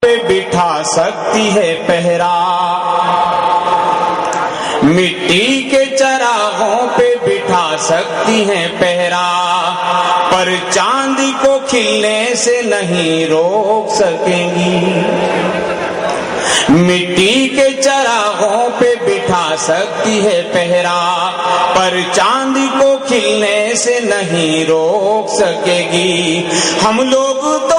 پہ بٹھا سکتی ہے پہرا، مٹی کے چراغوں پہ بٹھا سکتی ہیں پہرا، پر چاند کو کھلنے سے نہیں روک سکیں گی۔ مٹی کے چراغوں پہ بٹھا سکتی ہے پہرا، پر چاند کو کھلنے سے نہیں روک سکے گی۔ ہم لوگ تو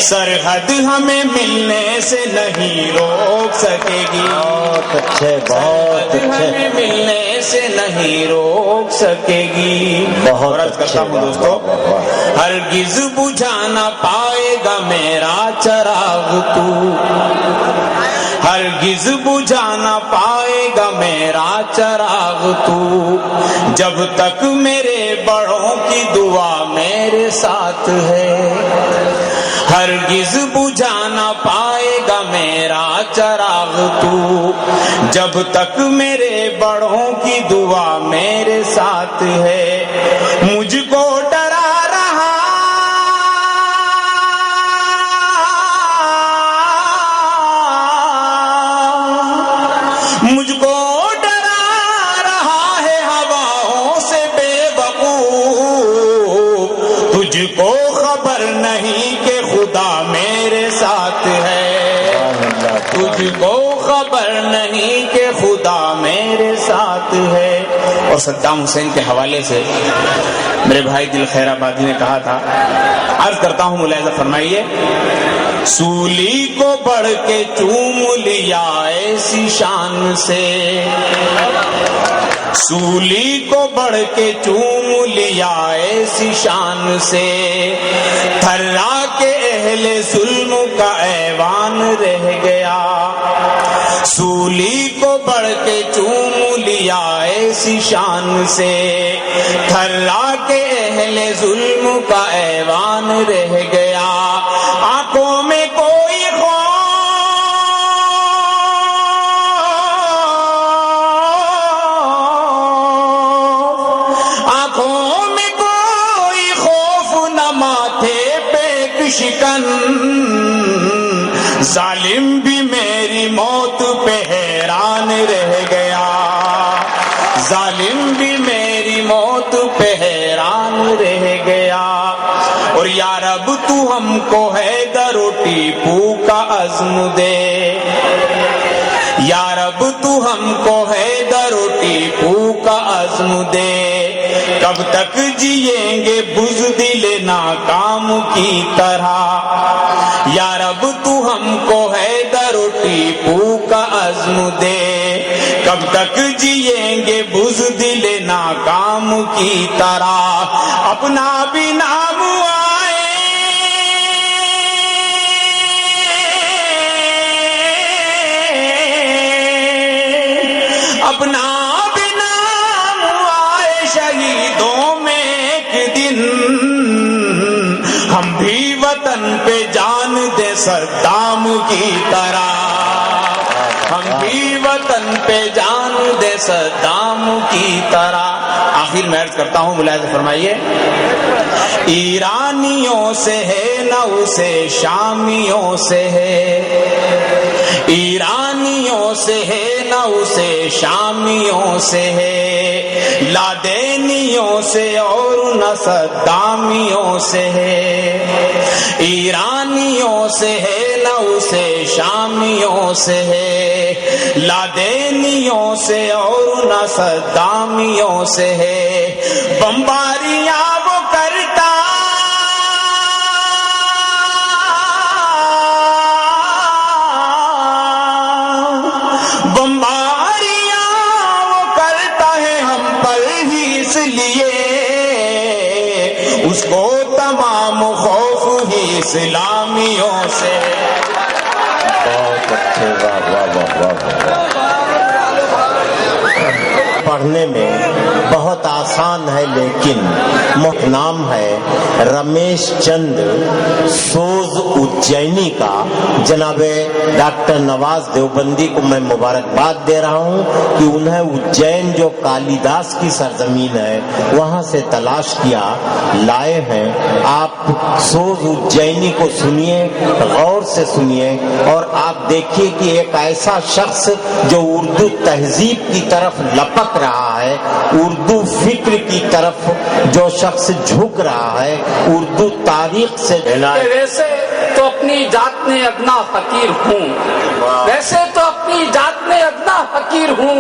سرحد ہمیں ملنے سے نہیں روک سکے گی، بہت اچھے، بہت اچھے، ہمیں ملنے سے نہیں روک سکے گی۔ بہت کرتا ہوں دوستو، ہرگز بجھا نہ پائے گا میرا چراغ تو، ہرگز بجھا نہ پائے گا میرا چراغ تو، جب تک میرے بڑوں کی دعا میرے ساتھ ہے۔ ہرگز بجھا نہ پائے گا میرا چراغ تو، جب تک میرے بڑوں کی دعا میرے ساتھ ہے۔ مجھ کو ڈرا رہا مجھ کو ڈرا رہا ہے ہواؤں سے بے وقوف، تجھ کو خبر نہیں کہ خدا میرے ساتھ ہے، تجھ کو خبر نہیں کہ خدا میرے ساتھ ہے۔ اور صدام حسین کے حوالے سے میرے بھائی دل خیر آبادی نے کہا تھا، عرض کرتا ہوں ملاحظہ فرمائیے، سولی کو بڑھ کے چوم لیا ایسی شان سے، سولی کو بڑھ کے چوم لیا ایسی شان سے، تھرا کے اہل ظلم کا ایوان رہ گیا، سولی کو بڑھ کے چوم لیا ایسی شان سے، تھرا کے اہل ظلم کا ایوان رہ گیا، آنکھوں میں کوئی شکن، ظالم بھی میری موت پہ حیران رہ گیا، ظالم بھی میری موت پہ حیران رہ گیا۔ اور یا رب تو ہم کو حیدر و ٹیپو کا عزم دے، یا رب تو ہم کو حیدر و ٹیپو کا عزم دے، کب تک جئیں گے بزدل ناکام کی طرح، یا رب تو ہم کو حیدر و ٹیپو کا عزم دے، کب تک جئیں گے بزدل ناکام کی طرح، اپنا بھی نام آئے اپنا ہم بھی وطن پہ جان دے صدام کی طرح، ہم بھی وطن پہ جان دے صدام کی طرح۔ آخر میں عرض کرتا ہوں، ملاحظہ فرمائیے، ایرانیوں سے ہے نہ اسے شامیوں سے ہے، ایرانیوں سے ہے نہ اسے شامیوں سے ہے، لادینیوں سے اور نہ صدامیوں سے ہے، ایرانیوں سے ہے نہ اسے شامیوں سے ہے، لادینیوں سے اور نہ صدامیوں سے ہے، بمباریاں وہ کرتا اس کو تمام خوف ہی اسلامیوں سے۔ بہت اچھے، واہ واہ واہ واہ۔ پڑھنے میں بہت آسان ہے، لیکن نام ہے رمیش چند سوز सोज उज्जैनी का जनाब डॉक्टर नवाज देवबंदी को मैं मुबारकबाद दे रहा हूं कि उन्हें उज्जैन जो कालिदास की सरजमीन है वहां से तलाश किया लाए हैं। आप सोज उज्जैनी को सुनिए, गौर से सुनिए और आप देखिए कि एक ऐसा शख्स जो उर्दू तहजीब की तरफ लपक रहा है, उर्दू फिक्र की तरफ जो शख्स झुक रहा है, उर्दू तारीख से वैसे तो अपनी जात में अदना फकीर हूँ, वैसे तो अपनी जात में अदना फकीर हूँ,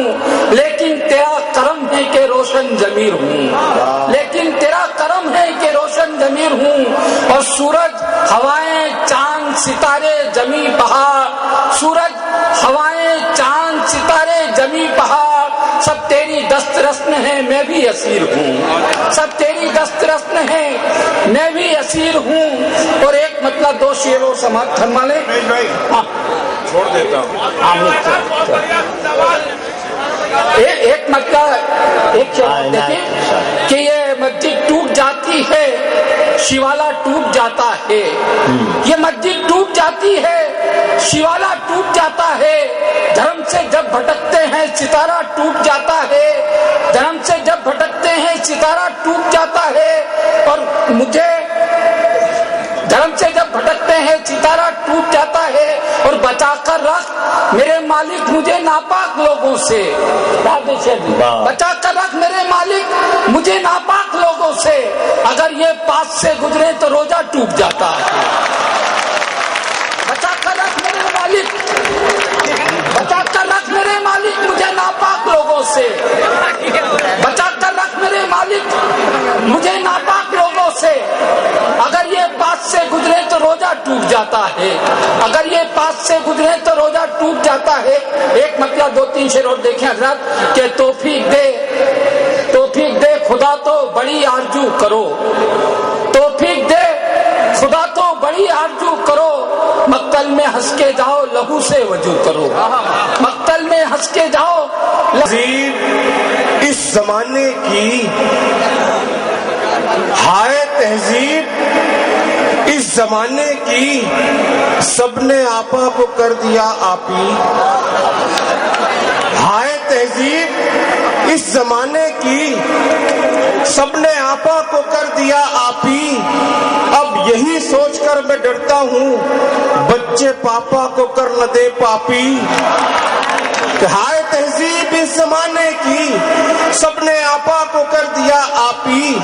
लेकिन तेरा करम है कि रोशन जमीर हूँ, लेकिन तेरा करम है कि रोशन जमीर हूँ। और सूरज हवाएं चांद सितारे जमी पहाड़, सूरज हवाएं चांद सितारे जमी पहाड़, सब तेरी दस्त रस्म है मैं भी असीर हूँ, सब तेरी दस्त रस्म है मैं भी असीर हूँ। और एक मतलब दो शेरों समर्थन वाले छोड़ देता हूँ। एक मतलब एक देखिए कि ये मस्जिद टूट जाती है, शिवाला टूट जाता है, ये मस्जिद टूट जाती है, शिवाला टूट जाता है, धर्म से जब भटकते हैं सितारा टूट जाता है, धर्म से जब भटकते हैं सितारा टूट जाता है। और मुझे धर्म से जब भटकते हैं सितारा टूट जाता है, और बचा कर रख मेरे मालिक मुझे नापाक लोगों से, बचा कर रख मेरे मालिक मुझे नापाक लोगों से, अगर ये पास से गुजरे तो रोजा टूट जाता है। बचा कर रख मेरे मालिक, बचा कर रख मेरे मालिक मुझे नापाक लोगों से, बचा कर रख मेरे मालिक मुझे नापाक लोगों से, अगर ये पास से गुजरे तो रोजा टूट जाता है, अगर ये पास से गुजरे तो रोजा टूट जाता है। एक मतलब दो तीन शेर और देखें हजरत के तौफीक दे खुदा तो बड़ी आरजू करो, तौफीक दे खुदा तो बड़ी आरजू करो, मक्तल में हंस के जाओ लहू से वजू करो, मक्तल में हंस के जाओ। इस जमाने की हाय तहजीब, इस जमाने की सबने आपा को कर दिया आपी, हाय तहजीब इस जमाने की सबने आपा को कर दिया आपी। अब यही सोचकर मैं डरता हूँ बच्चे पापा को कर न दे पापी। हाय तहजीब इस जमाने की सबने आपा को कर दिया आपी,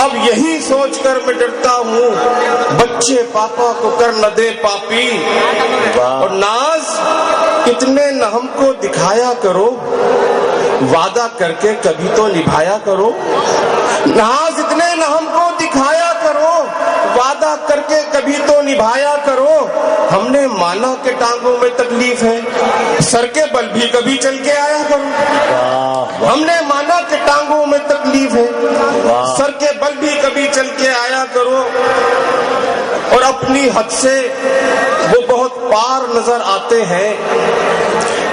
अब यही सोचकर मैं डरता हूँ बच्चे पापा को कर न दे पापी। और नाज इतने न हमको दिखाया करो, वादा करके कभी तो निभाया करो, नाज इतने न हमको दिखाया करो, वादा करके कभी तो निभाया करो। हमने माना कि टांगों में तकलीफ है, सर के बल भी कभी चल के आया करो, हमने माना कि टांगों में तकलीफ है, सर के बल भी कभी चल के आया करो। और अपनी हद से वो बहुत पार नजर आते हैं,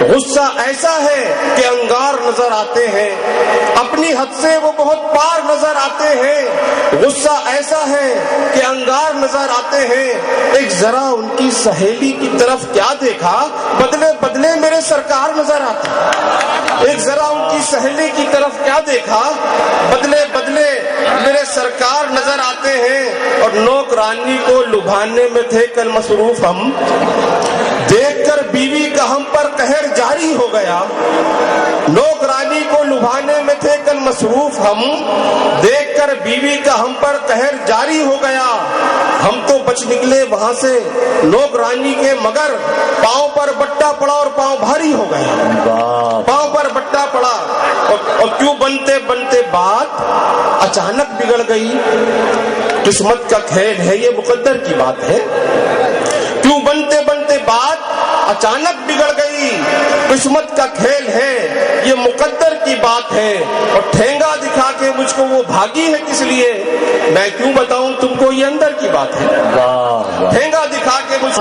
गुस्सा ऐसा है कि अंगार नजर आते हैं, अपनी हद से वो बहुत पार नजर आते हैं, गुस्सा ऐसा है कि अंगार नजर आते हैं। एक जरा उनकी सहेली की तरफ क्या देखा, बदले बदले मेरे सरकार नजर आते। एक जरा उनकी सहेली की तरफ क्या देखा, बदले बदले मेरे सरकार नजर आते हैं। और नौकरानी को लुभाने में थे कल मसरूफ हम, देखकर बीवी का हम पर कहर जारी हो गया। नौकरानी को लुभाने में थे कल मसरूफ हम, देखकर बीवी का हम पर कहर जारी हो गया। हम तो बच निकले वहां से नौकरानी के, मगर पांव पर बट्टा पड़ा और पांव भारी हो गया, पांव पर बट्टा पड़ा। और क्यों बनते बनते बात अचानक बिगड़ गई, किस्मत का खेल है ये, मुकद्दर की बात है। क्यों बनते बनते बात अचानक बिगड़ गई, किस्मत का खेल है ये, मुकद्दर की बात है। और ठेंगा दिखा के मुझको वो भागी है किस लिए, मैं क्यों बताऊं तुमको, ये अंदर की बात है। ठेंगा दिखा के मुझको